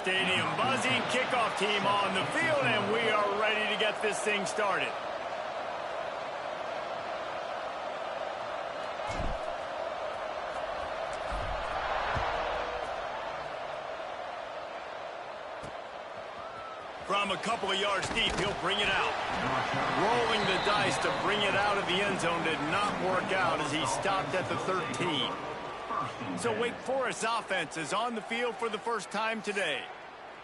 stadium. Buzzing kickoff team on the field, and we are ready to get this thing started. From a couple of yards deep, he'll bring it out. Rolling the dice to bring it out of the end zone did not work out as he stopped at the 13. So Wake Forest offense is on the field for the first time today.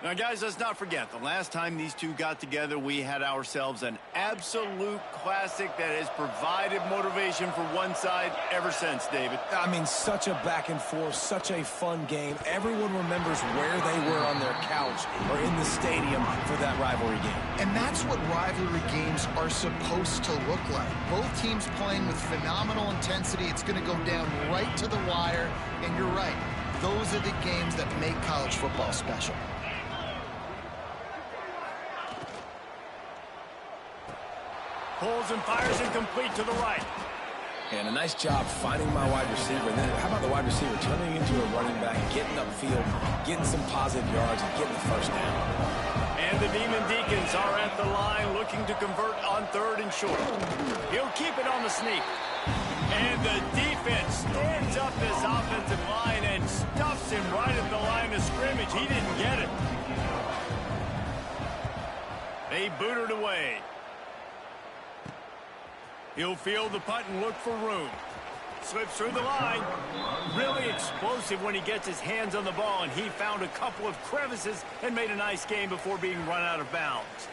Now, guys, let's not forget, the last time these two got together, we had ourselves an absolute classic that has provided motivation for one side ever since, David. I mean, such a back and forth, such a fun game. Everyone remembers where they were on their couch or in the stadium for that rivalry game. And that's what rivalry games are supposed to look like. Both teams playing with phenomenal intensity. It's going to go down right to the wire. And you're right, those are the games that make college football special. Pulls and fires incomplete to the right. And a nice job finding my wide receiver. And then how about the wide receiver turning into a running back, getting upfield, getting some positive yards, and getting the first down. And the Demon Deacons are at the line looking to convert on 3rd and short. He'll keep it on the sneak. And the defense stands up this offensive line and stuffs him right at the line of scrimmage. He didn't get it. They boot it away. He'll field the punt and look for room. Slips through the line. Really explosive when he gets his hands on the ball, and he found a couple of crevices and made a nice game before being run out of bounds.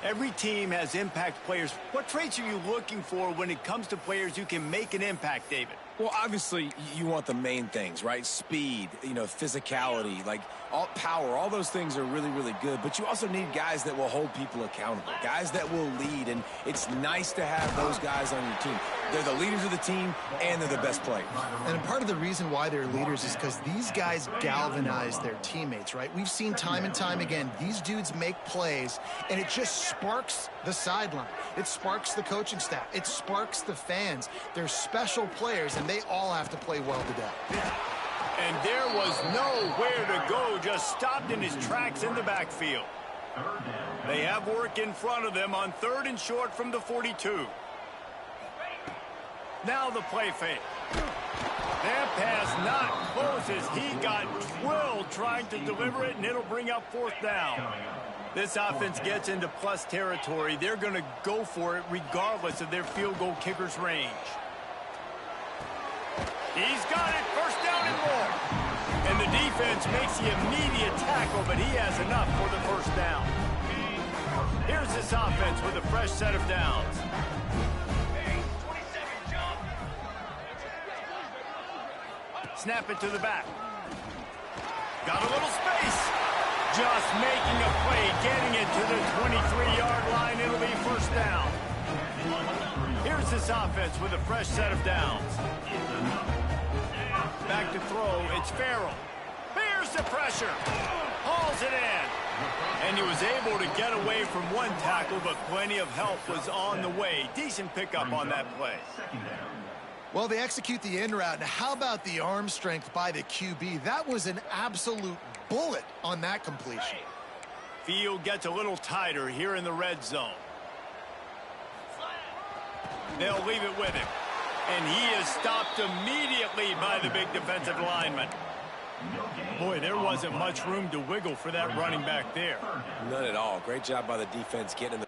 Every team has impact players. What traits are you looking for when it comes to players who can make an impact, David? Well, obviously, you want the main things, right? Speed, physicality, like all power, all those things are really, really good. But you also need guys that will hold people accountable, guys that will lead. And it's nice to have those guys on your team. They're the leaders of the team, and they're the best players. And part of the reason why they're leaders is because these guys galvanize their teammates, right? We've seen time and time again, these dudes make plays, and it just sparks the sideline. It sparks the coaching staff. It sparks the fans. They're special players, and they all have to play well today. And there was nowhere to go, just stopped in his tracks in the backfield. They have work in front of them on 3rd and short from the 42. Now the play fake. That pass not close as he got drilled trying to deliver it, and it'll bring up 4th down. This offense gets into plus territory. They're going to go for it regardless of their field goal kicker's range. He's got it, 1st down and more. And the defense makes the immediate tackle, but he has enough for the 1st down. Here's this offense with a fresh set of downs. Snap it to the back. Got a little space. Just making a play, getting it to the 23-yard line. It'll be 1st down. Here's this offense with a fresh set of downs. Back to throw. It's Farrell. Here's the pressure. Hauls it in. And he was able to get away from one tackle, but plenty of help was on the way. Decent pickup on that play. Well, they execute the in route. Now, how about the arm strength by the QB? That was an absolute bullet on that completion. Field gets a little tighter here in the red zone. They'll leave it with him. And he is stopped immediately by the big defensive lineman. Boy, there wasn't much room to wiggle for that running back there. None at all. Great job by the defense getting in the...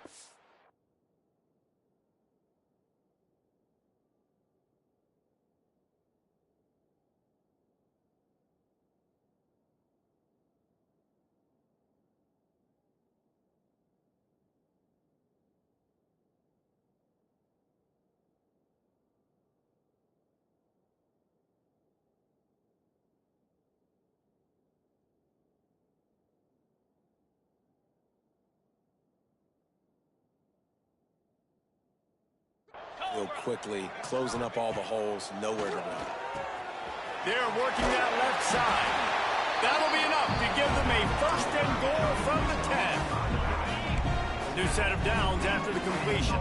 quickly, closing up all the holes, nowhere to run. They're working that left side. That'll be enough to give them a 1st and goal from the 10. New set of downs after the completion.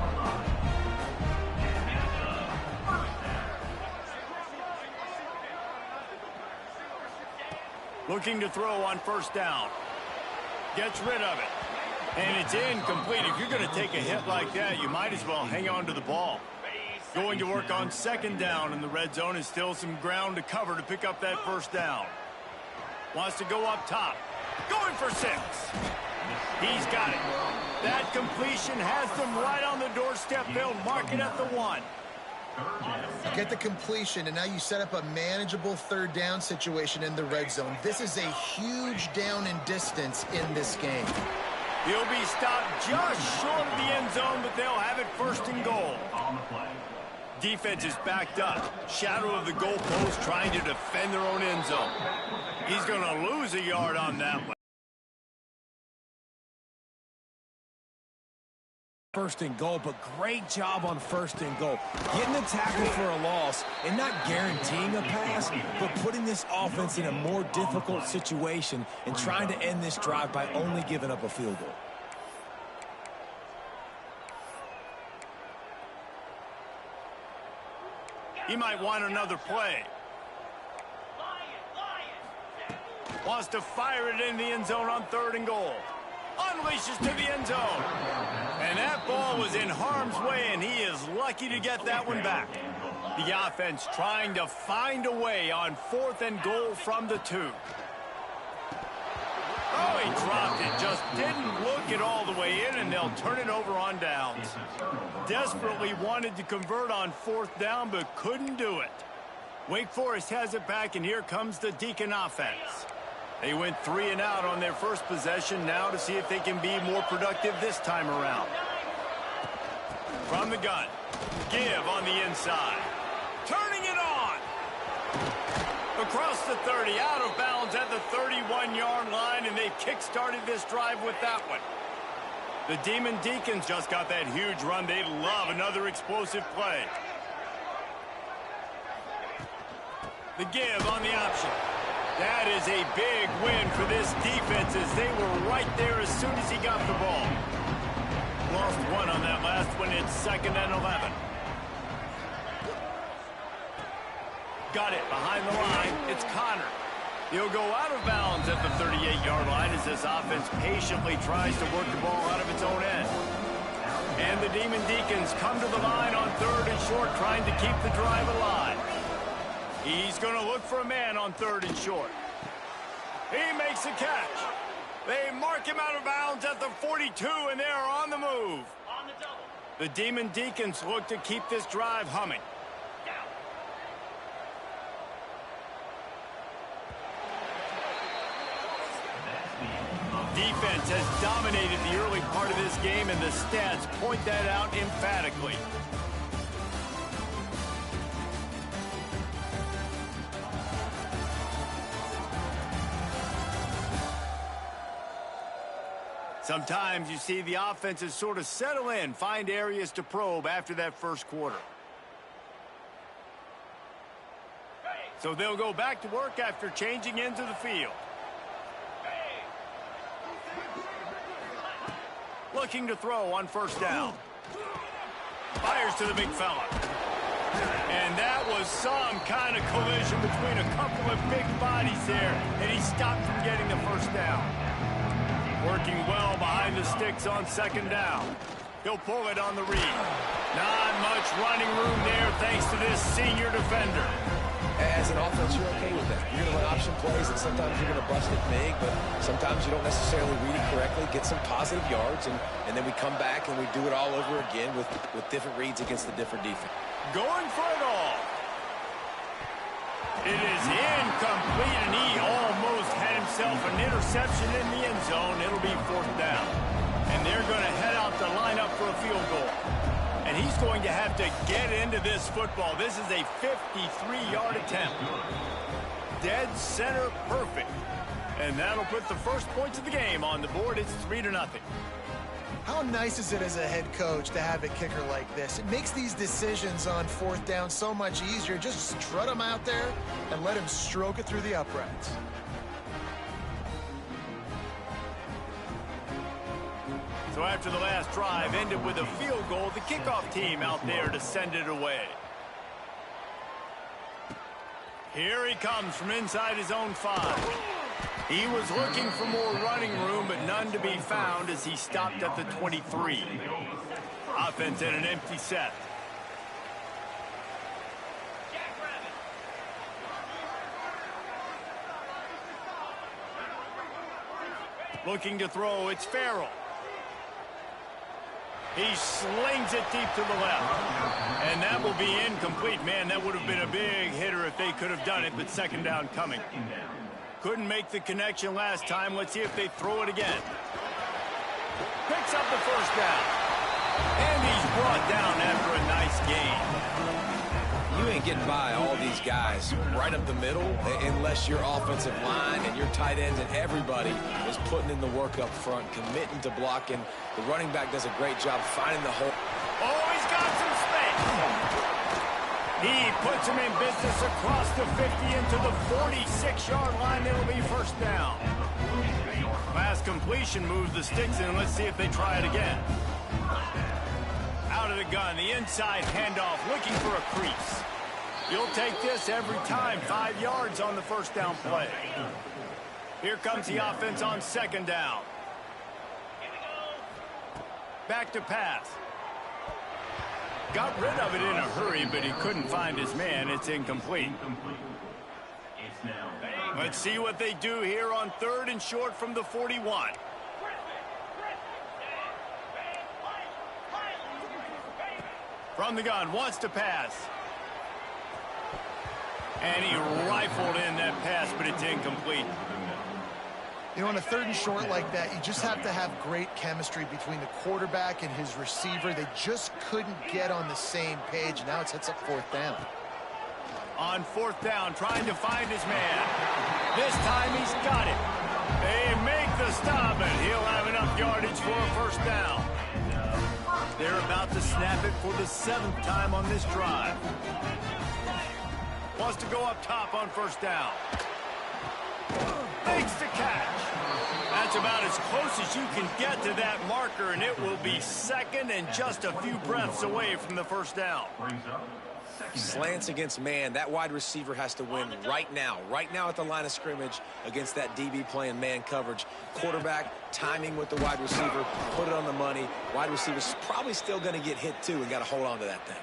Looking to throw on first down. Gets rid of it. And it's incomplete. If you're going to take a hit like that, you might as well hang on to the ball. Going to work on second down in the red zone, and still some ground to cover to pick up that first down. Wants to go up top. Going for 6. He's got it. That completion has them right on the doorstep. They'll mark it at the 1. Get the completion, and now you set up a manageable third down situation in the red zone. This is a huge down in distance in this game. He'll be stopped just short of the end zone, but they'll have it first and goal. Defense is backed up. Shadow of the goalpost trying to defend their own end zone. He's going to lose a yard on that one. First and goal, but great job on first and goal. Getting the tackle for a loss and not guaranteeing a pass, but putting this offense in a more difficult situation and trying to end this drive by only giving up a field goal. He might want another play. Wants to fire it in the end zone on third and goal. Unleashes to the end zone. And that ball was in harm's way, and he is lucky to get that one back. The offense trying to find a way on fourth and goal from the 2. Oh, he dropped it. Just didn't look it all the way in, and they'll turn it over on downs. Desperately wanted to convert on fourth down, but couldn't do it. Wake Forest has it back, and here comes the Deacon offense. They went 3 and out on their first possession, now to see if they can be more productive this time around. From the gun, give on the inside. Turning it on. Across the 30, out of bounds at the 31-yard line, and they've kick-started this drive with that one. The Demon Deacons just got that huge run. They love another explosive play. The give on the option. That is a big win for this defense, as they were right there as soon as he got the ball. Lost 1 on that last one. It's 2nd and 11. Got it behind the line. It's Connor. He'll go out of bounds at the 38-yard line as this offense patiently tries to work the ball out of its own end. And the Demon Deacons come to the line on third and short, trying to keep the drive alive. He's going to look for a man on third and short. He makes a catch. They mark him out of bounds at the 42, and they're on the move. The Demon Deacons look to keep this drive humming. Defense has dominated the early part of this game, and the stats point that out emphatically. Sometimes you see the offenses sort of settle in, find areas to probe after that first quarter. So they'll go back to work after changing into the field. Looking to throw on first down. Fires to the big fella. And that was some kind of collision between a couple of big bodies there, and he stopped from getting the first down. Working well behind the sticks on second down. He'll pull it on the read. Not much running room there thanks to this senior defender. As an offense, you're okay with that. You're going to run option plays, and sometimes you're going to bust it big, but sometimes you don't necessarily read it correctly, get some positive yards, and then we come back and we do it all over again with different reads against the different defense. Going for it all. It is incomplete, and he almost had himself an interception in the end zone. It'll be fourth down. And they're going to head out to line up for a field goal. And he's going to have to get into this football. This is a 53-yard attempt. Dead center perfect. And that'll put the first points of the game on the board. It's 3-0. How nice is it as a head coach to have a kicker like this? It makes these decisions on fourth down so much easier. Just strut him out there and let him stroke it through the uprights. So after the last drive ended with a field goal, the kickoff team out there to send it away. Here he comes from inside his own 5. He was looking for more running room, but none to be found as he stopped at the 23. Offense at an empty set. Looking to throw, it's Farrell. He slings it deep to the left. And that will be incomplete. Man, that would have been a big hitter if they could have done it, but second down coming. Couldn't make the connection last time. Let's see if they throw it again. Picks up the first down. And he's brought down after a nice gain. You ain't getting by all these guys right up the middle unless your offensive line and your tight ends and everybody is putting in the work up front, committing to blocking. The running back does a great job finding the hole. Oh, he's got some space. He puts him in business across the 50 into the 46-yard line. It'll be first down. Last completion moves the sticks in. Let's see if they try it again. Out of the gun, the inside handoff, looking for a crease. You'll take this every time. 5 yards on the first down play. Here comes the offense on second down. Back to pass. Got rid of it in a hurry, but he couldn't find his man. It's incomplete. Let's see what they do here on third and short from the 41. From the gun, wants to pass. And he rifled in that pass, but it's incomplete. You know, on a third and short like that, you just have to have great chemistry between the quarterback and his receiver. They just couldn't get on the same page. Now it sets up fourth down. On fourth down, trying to find his man. This time he's got it. They make the stop, and he'll have enough yardage for a first down. They're about to snap it for the 7th time on this drive. Wants to go up top on first down. Makes the catch. That's about as close as you can get to that marker, and it will be second and just a few breaths away from the first down. Slants against man. That wide receiver has to win right now at the line of scrimmage against that DB playing man coverage. Quarterback timing with the wide receiver, put it on the money. Wide receiver's probably still going to get hit too and got to hold on to that thing.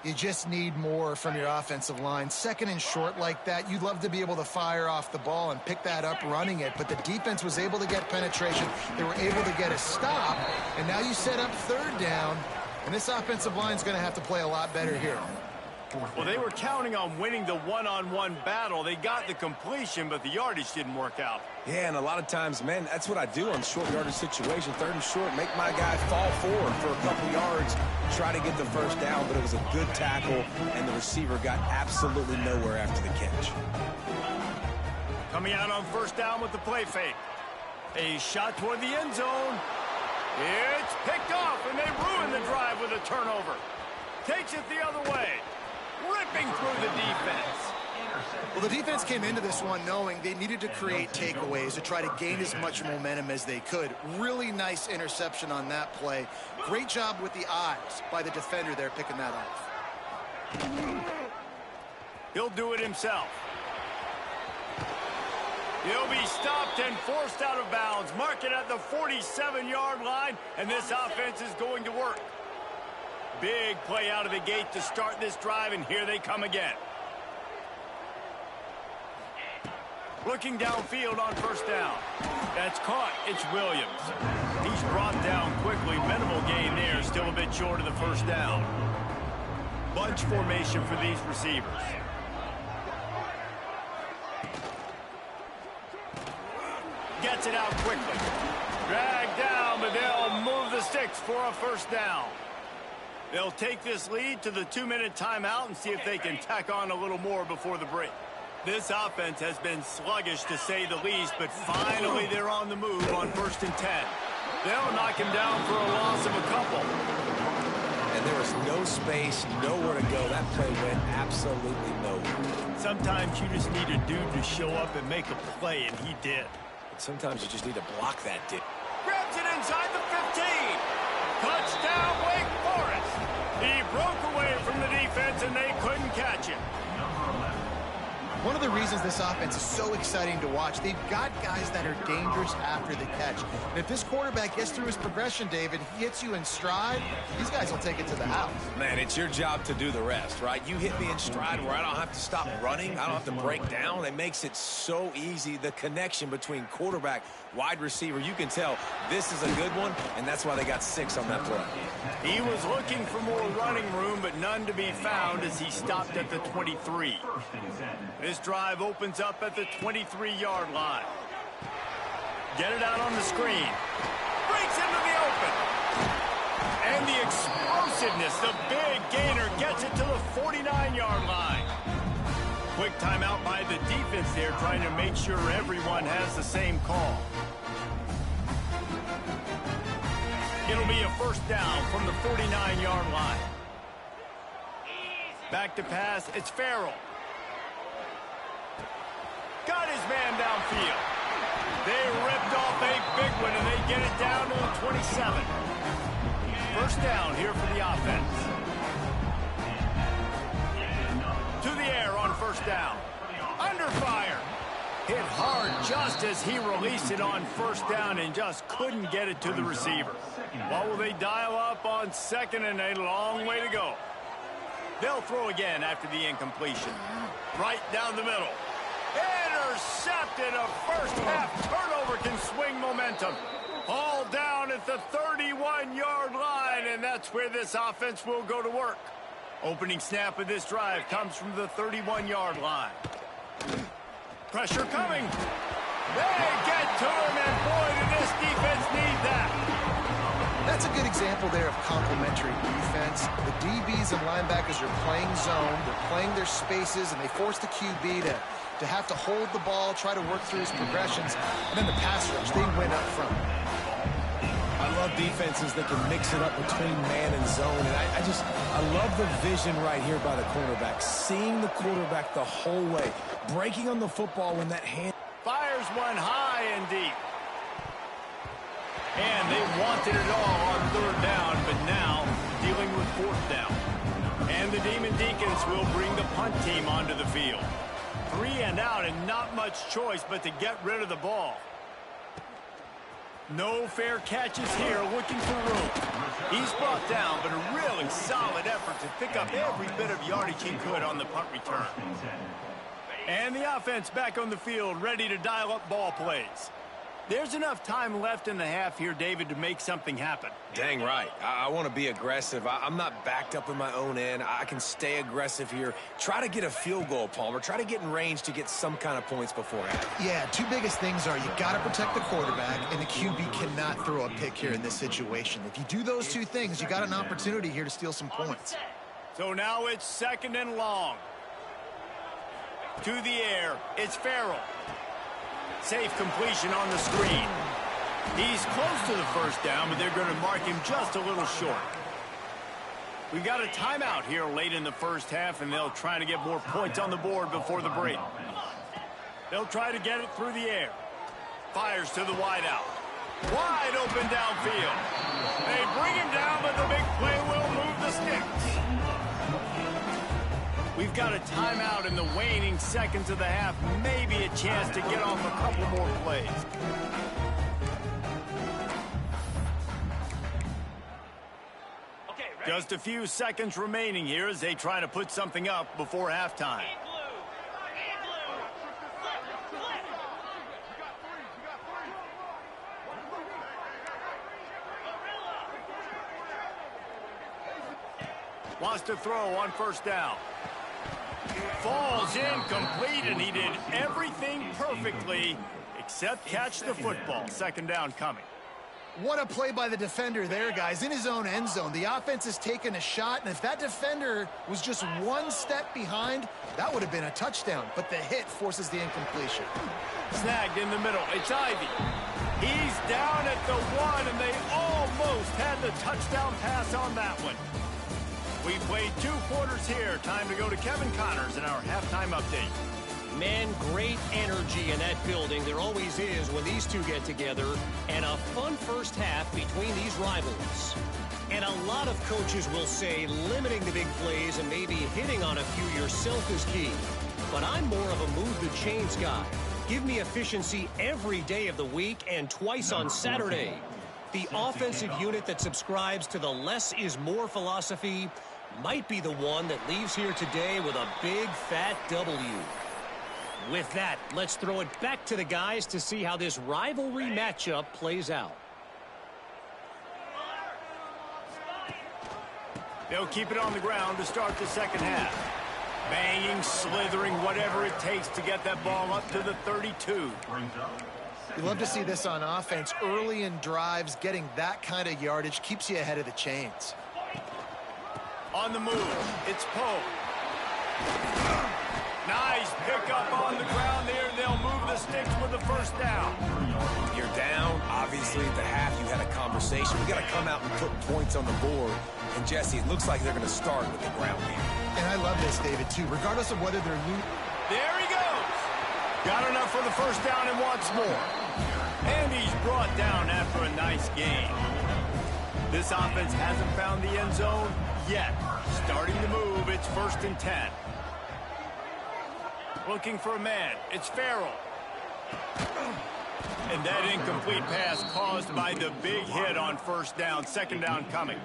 You just need more from your offensive line. Second and short like that, you'd love to be able to fire off the ball and pick that up running it, but the defense was able to get penetration. They were able to get a stop, and now you set up third down, and this offensive line is going to have to play a lot better here. Well, they were counting on winning the one-on-one battle. They got the completion, but the yardage didn't work out. Yeah, and a lot of times, man, that's what I do on short yardage situation. Third and short, make my guy fall forward for a couple yards, try to get the first down, but it was a good tackle, and the receiver got absolutely nowhere after the catch. Coming out on first down with the play fake. A shot toward the end zone. It's picked off, and they ruin the drive with a turnover. Takes it the other way. Ripping through the defense. Well, the defense came into this one knowing they needed to create takeaways to try to gain as much momentum as they could. Really nice interception on that play. Great job with the eyes by the defender there picking that off. He'll do it himself. He'll be stopped and forced out of bounds. Mark it at the 47-yard line, and this offense is going to work. Big play out of the gate to start this drive, and here they come again. Looking downfield on first down. That's caught. It's Williams. He's brought down quickly. Minimal gain there. Still a bit short of the first down. Bunch formation for these receivers. Gets it out quickly. Dragged down, but they'll move the sticks for a first down. They'll take this lead to the 2-minute timeout and see if they can tack on a little more before the break. This offense has been sluggish to say the least, but finally they're on the move on 1st and 10. They'll knock him down for a loss of a couple. And there was no space, nowhere to go. That play went absolutely nowhere. Sometimes you just need a dude to show up and make a play, and he did. Sometimes you just need to block that dude. Grabs it inside the 15. Touchdown, Wake Forest. He broke away from the defense, and they couldn't catch him. one of the reasons this offense is so exciting to watch, they've got guys that are dangerous after the catch. And if this quarterback gets through his progression, David, he hits you in stride, these guys will take it to the house. Man, it's your job to do the rest, right? You hit me in stride where I don't have to stop running. I don't have to break down. It makes it so easy. The connection between quarterback, wide receiver, you can tell this is a good one, and that's why they got 6 on that play. He was looking for more running room, but none to be found as he stopped at the 23. This drive opens up at the 23-yard line. Get it out on the screen. Breaks into the open. And the explosiveness, the big gainer gets it to the 49-yard line. Quick timeout by the defense there, trying to make sure everyone has the same call. It'll be a first down from the 49-yard line. Back to pass, it's Farrell. Got his man downfield. They ripped off a big one, and they get it down to the 27. First down here for the offense. To the air on first down. Under fire. Hit hard just as he released it on first down and just couldn't get it to the receiver. What will they dial up on second, and a long way to go? They'll throw again after the incompletion. Right down the middle. Intercepted. A first-half turnover can swing momentum. All down at the 31-yard line, and that's where this offense will go to work. Opening snap of this drive comes from the 31-yard line. Pressure coming. They get to him, and boy, did this defense need that. That's a good example there of complementary defense. The DBs and linebackers are playing zone, they're playing their spaces, and they force the QB to have to hold the ball, try to work through his progressions, and then the pass rush, they win up front. I love defenses that can mix it up between man and zone, and I love the vision right here by the cornerback, seeing the quarterback the whole way, breaking on the football when that hand fires one high and deep. And they wanted it all on third down, but now dealing with fourth down. And the Demon Deacons will bring the punt team onto the field. 3 and out, and not much choice but to get rid of the ball. No fair catches here, looking for room. He's brought down, but a really solid effort to pick up every bit of yardage he could on the punt return. And the offense back on the field, ready to dial up ball plays. There's enough time left in the half here, David, to make something happen. Dang right. I want to be aggressive. I'm not backed up in my own end. I can stay aggressive here. Try to get a field goal, Palmer. Try to get in range to get some kind of points before half. Yeah, 2 biggest things are you got to protect the quarterback, and the QB cannot throw a pick here in this situation. If you do those 2 things, you got an opportunity here to steal some points. So now it's second and long. To the air, it's Farrell. Safe completion on the screen. He's close to the first down, but they're going to mark him just a little short. We've got a timeout here late in the first half, and they'll try to get more points on the board before the break. They'll try to get it through the air. Fires to the wideout. Wide open downfield. They bring him down, but the big play will move the sticks. We've got a timeout in the waning seconds of the half. Maybe a chance to get off a couple more plays. Just a few seconds remaining here as they try to put something up before halftime. Wants to throw on first down. Falls incomplete, and he did everything perfectly except catch the football. Second down coming. What a play by the defender there, guys. In his own end zone, the offense has taken a shot, and if that defender was just 1 step behind, that would have been a touchdown. But the hit forces the incompletion. Snagged in the middle. It's Ivy. He's down at the 1, and they almost had the touchdown pass on that one. We played 2 quarters here. Time to go to Kevin Connors in our halftime update. Man, great energy in that building. There always is when these two get together. And a fun first half between these rivals. And a lot of coaches will say limiting the big plays and maybe hitting on a few yourself is key. but I'm more of a move the chains guy. Give me efficiency every day of the week and twice on Saturday. The offensive unit that subscribes to the less is more philosophy might be the one that leaves here today with a big fat W. With that, let's throw it back to the guys to see how this rivalry matchup plays out. They'll keep it on the ground to start the second half. Banging, slithering, whatever it takes to get that ball up to the 32. You love to see this on offense. Early in drives, getting that kind of yardage keeps you ahead of the chains. On the move, it's Poe. Nice pickup on the ground there. They'll move the sticks with the first down. You're down. Obviously, at the half, you had a conversation. We got to come out and put points on the board. And, Jesse, it looks like they're going to start with the ground game. And I love this, David, too. Regardless of whether they're new. There he goes. Got enough for the first down and wants more. And he's brought down after a nice game. This offense hasn't found the end zone yet. Starting to move, it's 1st and 10. Looking for a man. It's Farrell. And that incomplete pass caused by the big hit on first down. Second down coming.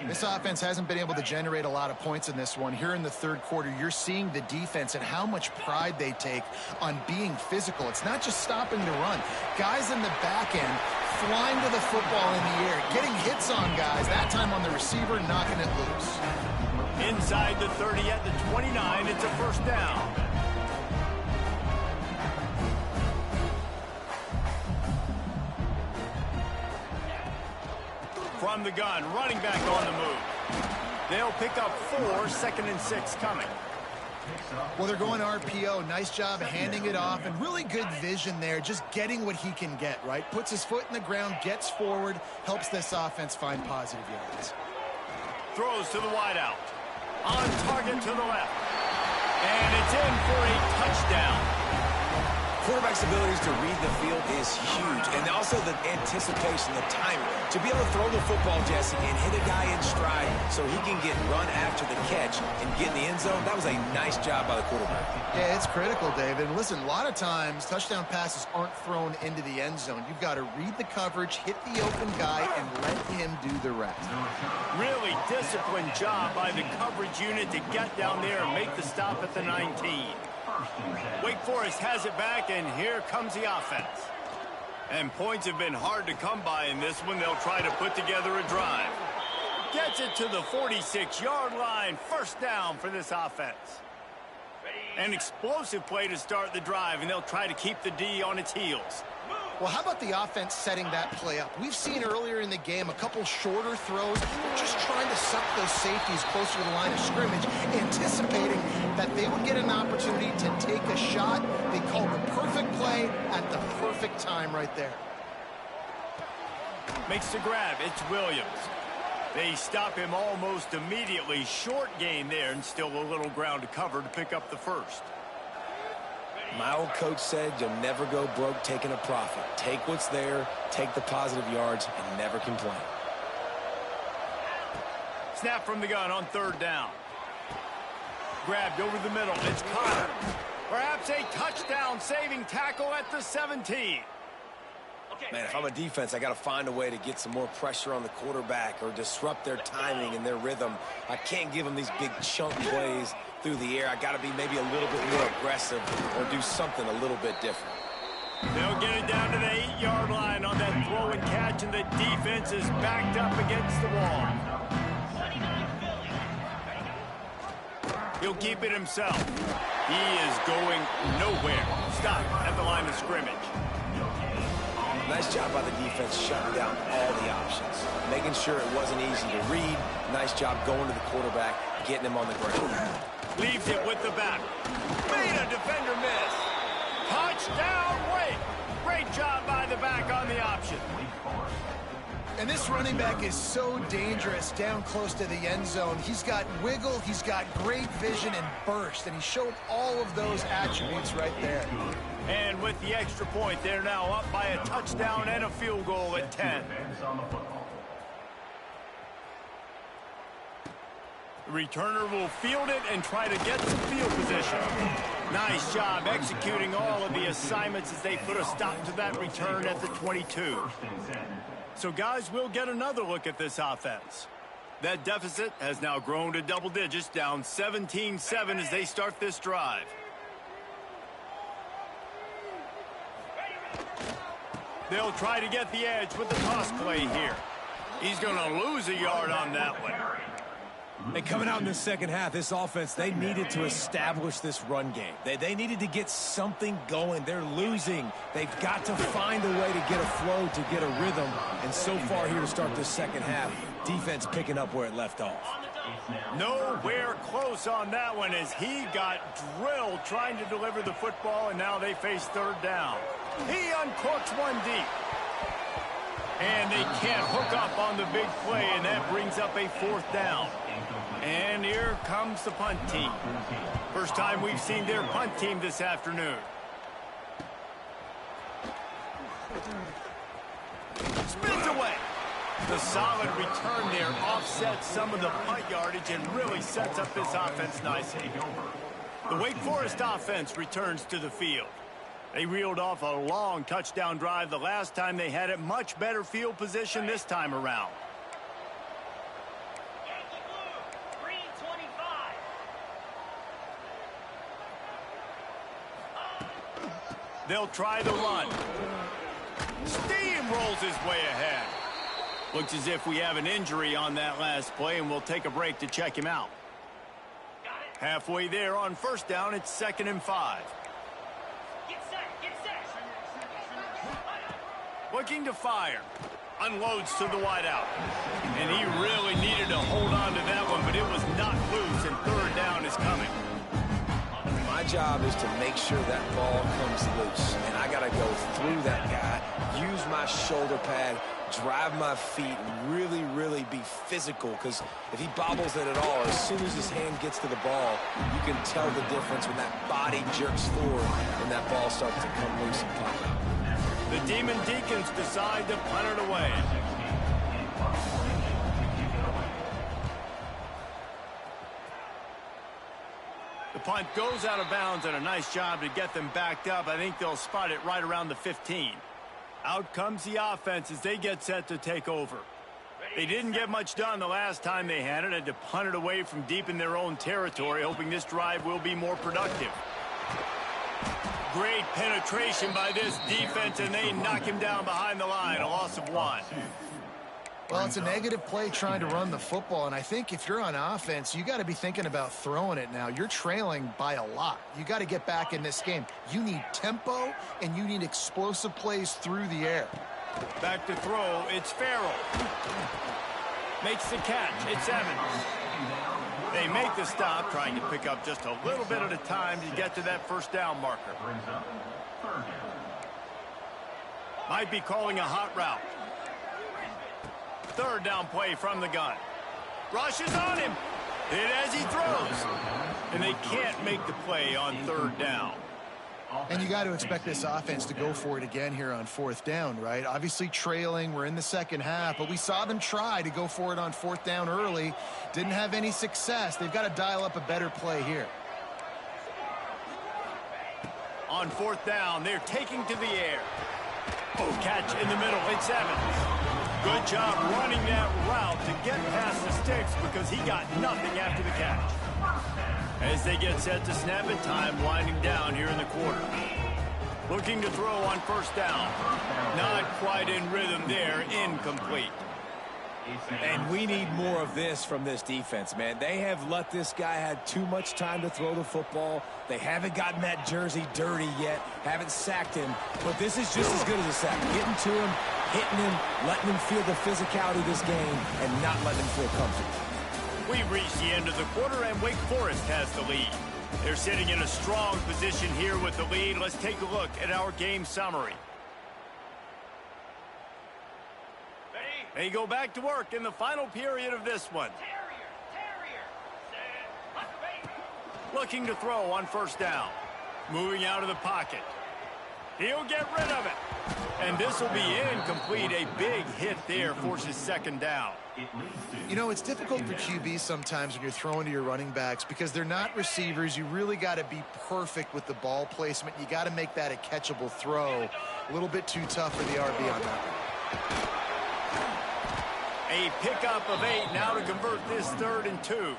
This offense hasn't been able to generate a lot of points in this one. Here in the third quarter, you're seeing the defense and how much pride they take on being physical. It's not just stopping to run. Guys in the back end flying to the football in the air, getting hits on guys, that time on the receiver, knocking it loose. Inside the 30 at the 29, it's a first down. From the gun, running back on the move. They'll pick up 4, 2nd and 6 coming. Well, they're going RPO. Nice job handing it off, and really good vision there, just getting what he can get, right? Puts his foot in the ground, gets forward, helps this offense find positive yards. Throws to the wideout. On target to the left. And it's in for a touchdown. Quarterback's abilities to read the field is huge, and also the anticipation, the timing. To be able to throw the football, Jesse, and hit a guy in stride so he can get run after the catch and get in the end zone, that was a nice job by the quarterback. Yeah, it's critical, David. And listen, a lot of times touchdown passes aren't thrown into the end zone. You've got to read the coverage, hit the open guy, and let him do the rest. Really disciplined job by the coverage unit to get down there and make the stop at the 19. Wake Forest has it back, and here comes the offense. And points have been hard to come by in this one. They'll try to put together a drive. Gets it to the 46-yard line. First down for this offense. An explosive play to start the drive, and they'll try to keep the D on its heels. Well, how about the offense setting that play up? We've seen earlier in the game a couple shorter throws, just trying to suck those safeties closer to the line of scrimmage, anticipating that they would get an opportunity to take a shot. They called the perfect play at the perfect time right there. Makes the grab. It's Williams. They stop him almost immediately. Short gain there, and still a little ground to cover to pick up the first. My old coach said you'll never go broke taking a profit. Take what's there, take the positive yards, and never complain. Snap from the gun on third down. Grabbed over the middle. It's Connor. Perhaps a touchdown-saving tackle at the 17. Man, if I'm a defense, I got to find a way to get some more pressure on the quarterback or disrupt their timing and their rhythm. I can't give them these big chunk plays through the air. I got to be maybe a little bit more aggressive or do something a little bit different. They'll get it down to the 8-yard line on that throw and catch, and the defense is backed up against the wall. He'll keep it himself. He is going nowhere. Stop at the line of scrimmage. Nice job by the defense shutting down all the options, making sure it wasn't easy to read. Nice job going to the quarterback, getting him on the ground. Leaves it with the back. Made a defender miss. Touchdown, Wake. Great job by the back on the option. And this running back is so dangerous down close to the end zone. He's got wiggle, he's got great vision and burst, and he showed all of those attributes right there. And with the extra point, they're now up by a touchdown and a field goal at 10. The returner will field it and try to get some field position. Nice job executing all of the assignments as they put a stop to that return at the 22. So, guys, we'll get another look at this offense. That deficit has now grown to double digits, down 17-7 as they start this drive. They'll try to get the edge with the toss play here. He's going to lose a yard on that one. And coming out in the second half, this offense, they needed to establish this run game. They needed to get something going. They're losing. They've got to find a way to get a flow, to get a rhythm. And so far here to start this second half, defense picking up where it left off. Nowhere close on that one as he got drilled trying to deliver the football, and now they face third down. He uncorks one deep. And they can't hook up on the big play, and that brings up a fourth down. And here comes the punt team. First time we've seen their punt team this afternoon. Spins away. The solid return there offsets some of the punt yardage and really sets up this offense nicely. The Wake Forest offense returns to the field. They reeled off a long touchdown drive the last time they had it. Much better field position this time around. They'll try the run. Steamrolls his way ahead. Looks as if we have an injury on that last play, and we'll take a break to check him out. Halfway there on first down, it's 2nd and 5. Looking to fire. Unloads to the wideout. And he really needed to hold on to that one, but it was not loose, and third down is coming. My job is to make sure that ball comes loose, and I got to go through that guy, use my shoulder pad, drive my feet, really, really be physical, because if he bobbles it at all, as soon as his hand gets to the ball, you can tell the difference when that body jerks forward and that ball starts to come loose and pop out. The Demon Deacons decide to punt it away. The punt goes out of bounds, and a nice job to get them backed up. I think they'll spot it right around the 15. Out comes the offense as they get set to take over. They didn't get much done the last time they had to punt it away from deep in their own territory, hoping this drive will be more productive. Great penetration by this defense, and they knock him down behind the line, a loss of 1. Well, it's a negative play trying to run the football, and I think if you're on offense, you got to be thinking about throwing it now. You're trailing by a lot. You got to get back in this game. You need tempo, and you need explosive plays through the air. Back to throw, it's Farrell. Makes the catch, it's Evans. They make the stop, trying to pick up just a little bit at a time to get to that first down marker. Might be calling a hot route. Third down play from the gun. Rushes on him. Hit as he throws. And they can't make the play on third down. And you got to expect this offense to go for it again here on fourth down, right? Obviously trailing, we're in the second half, but we saw them try to go for it on fourth down early. Didn't have any success. They've got to dial up a better play here. On fourth down, they're taking to the air. Oh, catch in the middle, it's Evans. Good job running that route to get past the sticks because he got nothing after the catch. As they get set to snap it, time winding down here in the quarter. Looking to throw on first down. Not quite in rhythm there, incomplete. And we need more of this from this defense, man. They have let this guy have too much time to throw the football. They haven't gotten that jersey dirty yet, haven't sacked him. But this is just as good as a sack. Getting to him, hitting him, letting him feel the physicality of this game, and not letting him feel comfortable. We've reached the end of the quarter, and Wake Forest has the lead. They're sitting in a strong position here with the lead. Let's take a look at our game summary. They go back to work in the final period of this one. Looking to throw on first down. Moving out of the pocket. He'll get rid of it. And this will be incomplete. A big hit there forces second down. You know, it's difficult for QB sometimes when you're throwing to your running backs because they're not receivers. You really got to be perfect with the ball placement. You got to make that a catchable throw. A little bit too tough for the RB on that one. A pickup of 8 now to convert this 3rd and 2.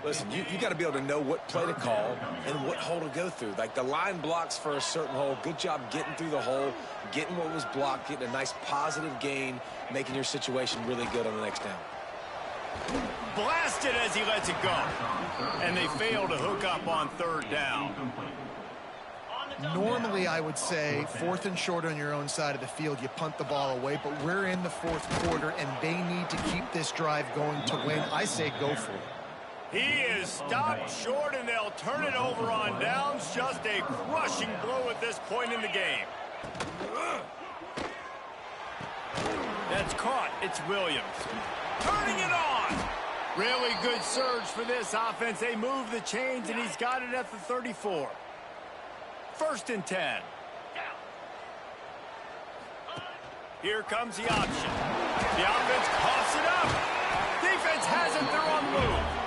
Listen, you got to be able to know what play to call and what hole to go through. Like the line blocks for a certain hole. Good job getting through the hole, getting what was blocked, getting a nice positive gain, making your situation really good on the next down. Blasted as he lets it go. And they fail to hook up on 3rd down. Normally, I would say 4th and short on your own side of the field, you punt the ball away, but we're in the 4th quarter, and they need to keep this drive going to win. I say go for it. He is stopped short, and they'll turn it over on downs. Just a crushing blow at this point in the game. That's caught. It's Williams. Turning it on. Really good surge for this offense. They move the chains, and he's got it at the 34. 1st and 10. Here comes the option. The offense coughs it up. Defense has it. They're on the move.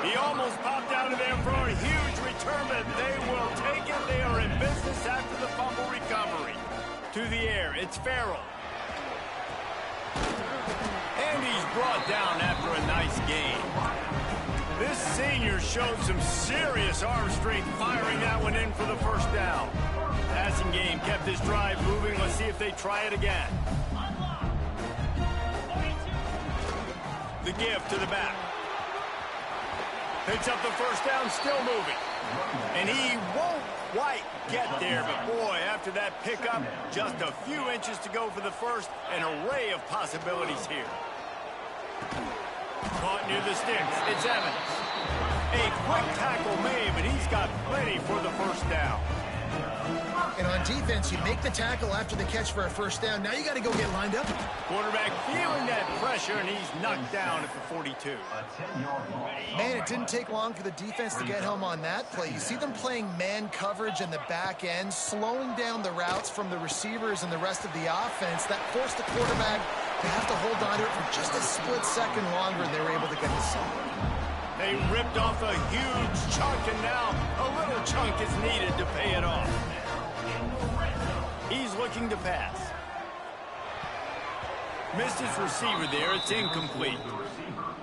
He almost popped out of there for a huge return, but they will take it. They are in business after the fumble recovery. To the air, it's Farrell. And he's brought down after a nice gain. This senior showed some serious arm strength firing that one in for the 1st down. Passing game kept this drive moving. Let's see if they try it again. The give to the back. Picks up the 1st down, still moving. And he won't quite get there, but boy, after that pickup, just a few inches to go for the 1st. An array of possibilities here. Caught near the sticks. It's Evans. A quick tackle made, but he's got plenty for the 1st down. And on defense, you make the tackle after the catch for a 1st down. Now you got to go get lined up. Quarterback feeling that pressure, and he's knocked down at the 42. Man, it didn't take long for the defense to get home on that play. You see them playing man coverage in the back end, slowing down the routes from the receivers and the rest of the offense. That forced the quarterback to have to hold on to it for just a split second longer, and they were able to get the sack. They ripped off a huge chunk, and now a little chunk is needed to pay it off. He's looking to pass. Missed his receiver there. It's incomplete.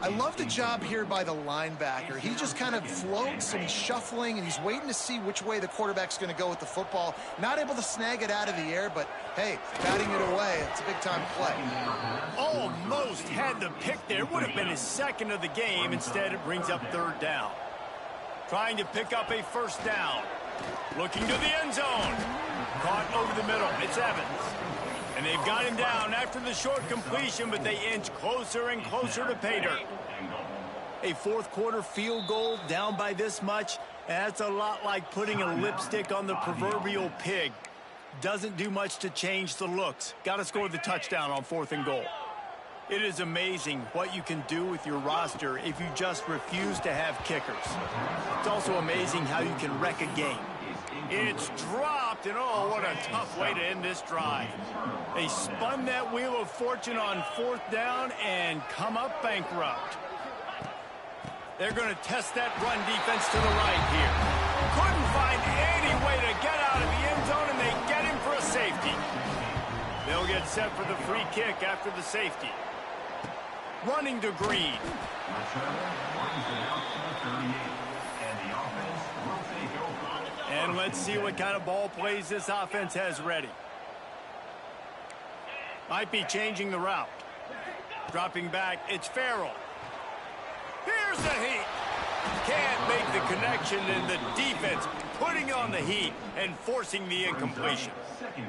I love the job here by the linebacker. He just kind of floats and he's shuffling and he's waiting to see which way the quarterback's going to go with the football. Not able to snag it out of the air, but hey, batting it away, it's a big-time play. Almost had the pick there. Would have been his 2nd of the game. Instead, it brings up 3rd down. Trying to pick up a 1st down. Looking to the end zone. Caught over the middle. It's Evans. And they've got him down after the short completion, but they inch closer and closer to pay dirt. A 4th quarter field goal down by this much, that's a lot like putting a lipstick on the proverbial pig. Doesn't do much to change the looks. Got to score the touchdown on 4th and goal. It is amazing what you can do with your roster if you just refuse to have kickers. It's also amazing how you can wreck a game. It's dropped, and oh, what a tough way to end this drive. They spun that wheel of fortune on 4th down and come up bankrupt. They're going to test that run defense to the right here. Couldn't find any way to get out of the end zone, and they get him for a safety. They'll get set for the free kick after the safety. Running to Green. And let's see what kind of ball plays this offense has ready. Might be changing the route. Dropping back, it's Farrell. Here's the heat. Can't make the connection, and the defense putting on the heat and forcing the incompletion.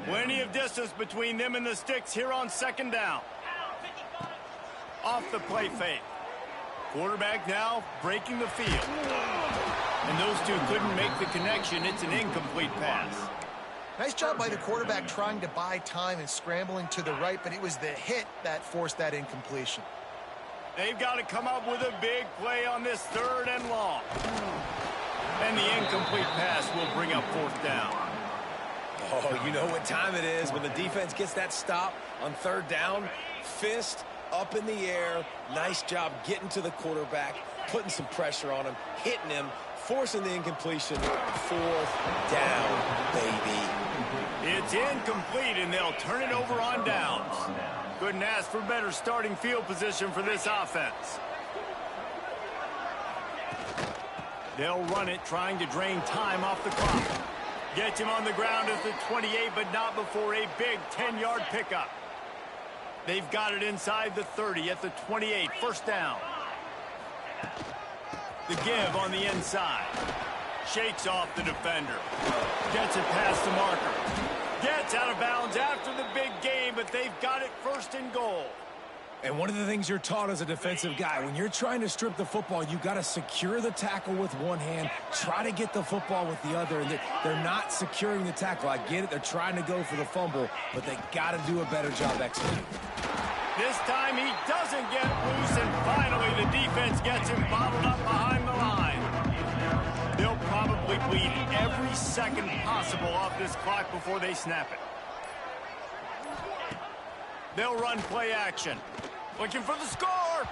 Plenty of distance between them and the sticks here on 2nd down. Off the play fake. Quarterback now breaking the field. And those two couldn't make the connection. It's an incomplete pass. Nice job by the quarterback trying to buy time and scrambling to the right, but it was the hit that forced that incompletion. They've got to come up with a big play on this 3rd and long. And the incomplete pass will bring up 4th down. Oh, you know what time it is when the defense gets that stop on third down. Fist up in the air. Nice job getting to the quarterback, putting some pressure on him, hitting him, forcing the incompletion. Fourth down, baby. It's incomplete, and they'll turn it over on downs. Couldn't ask for better starting field position for this offense. They'll run it, trying to drain time off the clock. Gets him on the ground at the 28, but not before a big 10-yard pickup. They've got it inside the 30 at the 28. First down. The give on the inside. Shakes off the defender. Gets it past the marker. Gets out of bounds after the big game, but they've got it first and goal. And one of the things you're taught as a defensive guy, when you're trying to strip the football, you got to secure the tackle with one hand, try to get the football with the other. And they're not securing the tackle. I get it. They're trying to go for the fumble, but they got to do a better job executing. This time he doesn't get loose, and finally the defense gets him bottled up behind the line. They'll probably bleed every second possible off this clock before they snap it. They'll run play action. Looking for the score.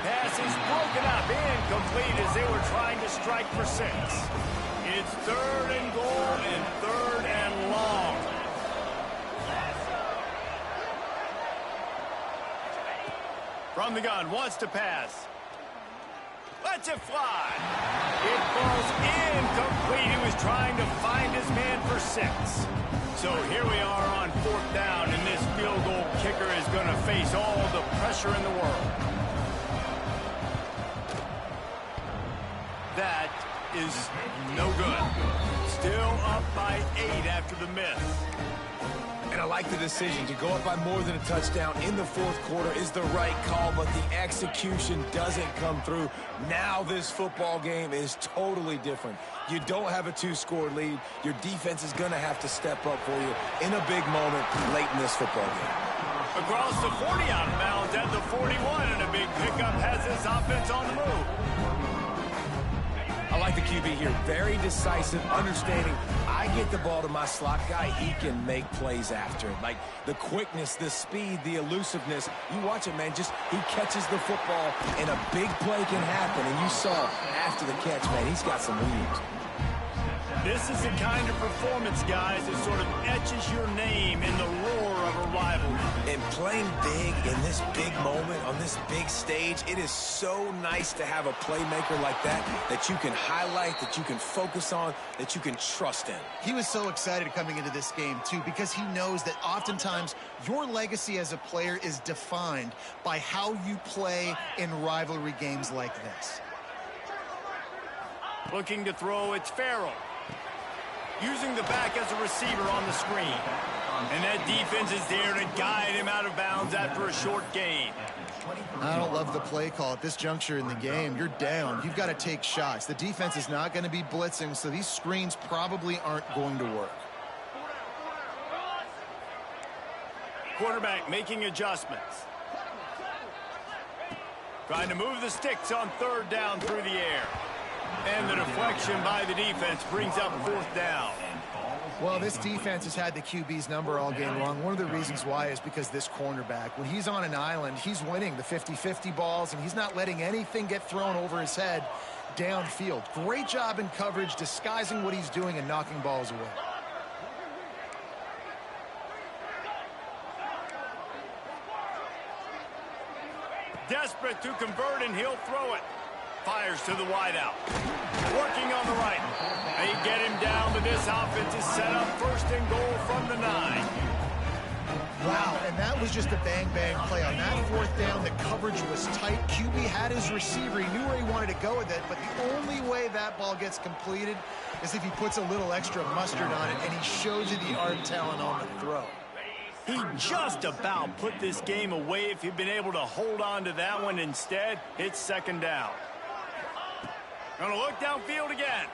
Pass is broken up, incomplete as they were trying to strike for 6. It's third and goal and third and long. From the gun, wants to pass. Lets it fly. It falls incomplete. He was trying to find his man for 6. So here we are on fourth down, and this field goal kicker is going to face all the pressure in the world. That is no good. Still up by 8 after the miss. And I like the decision to go up by more than a touchdown in the fourth quarter is the right call, but the execution doesn't come through. Now this football game is totally different. You don't have a 2-score lead. Your defense is going to have to step up for you in a big moment late in this football game. Across the 40 out of bounds at the 41, and a big pickup has this offense on the move. I like the QB here. Very decisive, understanding. I get the ball to my slot guy, he can make plays after it. Like the quickness, the speed, the elusiveness. You watch it, man. Just he catches the football, and a big play can happen. And you saw after the catch, man, he's got some wheels. This is the kind of performance, guys, that sort of etches your name in the roar of a rivalry. And playing big in this big moment, on this big stage, it is so nice to have a playmaker like that you can highlight, that you can focus on, that you can trust in. He was so excited coming into this game, too, because he knows that oftentimes your legacy as a player is defined by how you play in rivalry games like this. Looking to throw, it's Farrell. Using the back as a receiver on the screen. And that defense is there to guide him out of bounds after a short gain. I don't love the play call at this juncture in the game. You're down. You've got to take shots. The defense is not going to be blitzing, so these screens probably aren't going to work. Quarterback making adjustments. Trying to move the sticks on third down through the air. And the deflection by the defense brings up fourth down. Well, this defense has had the QB's number all game long. One of the reasons why is because this cornerback, when he's on an island, he's winning the 50-50 balls, and he's not letting anything get thrown over his head downfield. Great job in coverage, disguising what he's doing and knocking balls away. Desperate to convert, and he'll throw it. Fires to the wideout. Working on the right. They get him down, but this offense is set up first and goal from the 9. Wow, and that was just a bang-bang play. On that fourth down, the coverage was tight. QB had his receiver. He knew where he wanted to go with it, but the only way that ball gets completed is if he puts a little extra mustard on it, and he shows you the arm talent on the throw. He just about put this game away if he'd been able to hold on to that one. Instead, it's second down. Gonna look downfield again.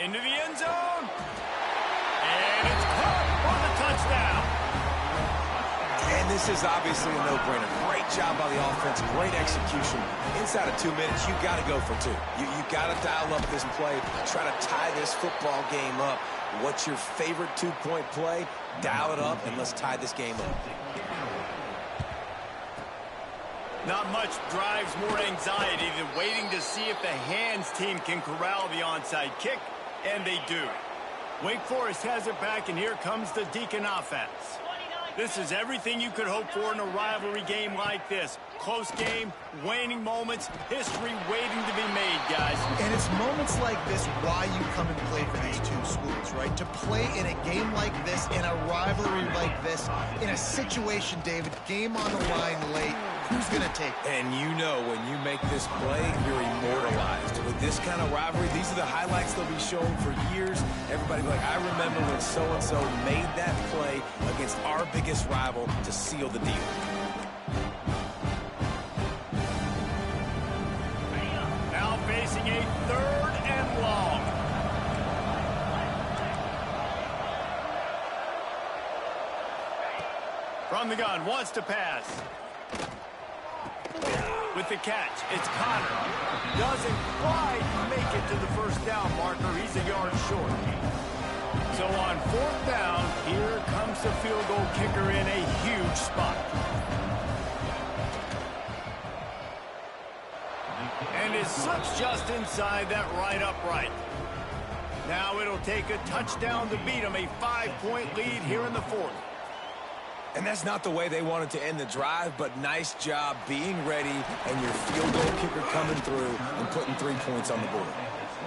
Into the end zone. And it's caught for the touchdown. And this is obviously a no-brainer. Great job by the offense, great execution. Inside of 2 minutes, you got to go for two. You got to dial up this play, try to tie this football game up. What's your favorite two-point play? Dial it up, and let's tie this game up. Not much drives more anxiety than waiting to see if the hands team can corral the onside kick, and they do. Wake Forest has it back, and here comes the Deacon offense. This is everything you could hope for in a rivalry game like this. Close game, waning moments, history waiting to be made, guys. And it's moments like this why you come and play for these two schools, right? To play in a game like this, in a rivalry like this, in a situation, David, game on the line late, who's going to take it? And you know when you make this play, you're immortalized. With this kind of rivalry, these are the highlights they'll be showing for years. Everybody will be like, I remember when so-and-so made that play against our biggest rival to seal the deal. Now facing a 3rd and long. From the gun, wants to pass. With the catch, it's Connor. Doesn't quite make it to the first down marker. He's a yard short. So on 4th down, here comes the field goal kicker in a huge spot. And it slips just inside that right upright. Now it'll take a touchdown to beat him. A 5-point lead here in the 4th. And that's not the way they wanted to end the drive, but nice job being ready and your field goal kicker coming through and putting 3 points on the board.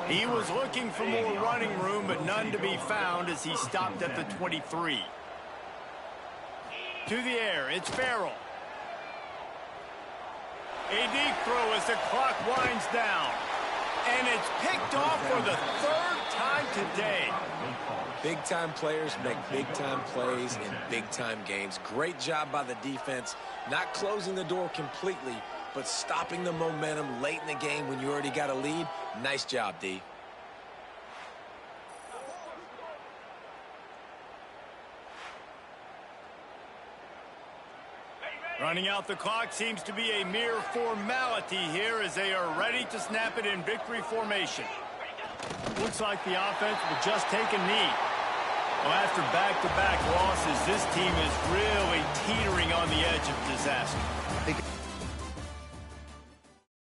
He was looking for more running room, but none to be found as he stopped at the 23. To the air, it's Farrell. A deep throw as the clock winds down. And it's picked off for the 3rd time today. Big-time players make big-time plays in big-time games. Great job by the defense, not closing the door completely, but stopping the momentum late in the game when you already got a lead. Nice job, D. Running out the clock seems to be a mere formality here as they are ready to snap it in victory formation. Looks like the offense will just take a knee. Well, after back-to-back losses, this team is really teetering on the edge of disaster.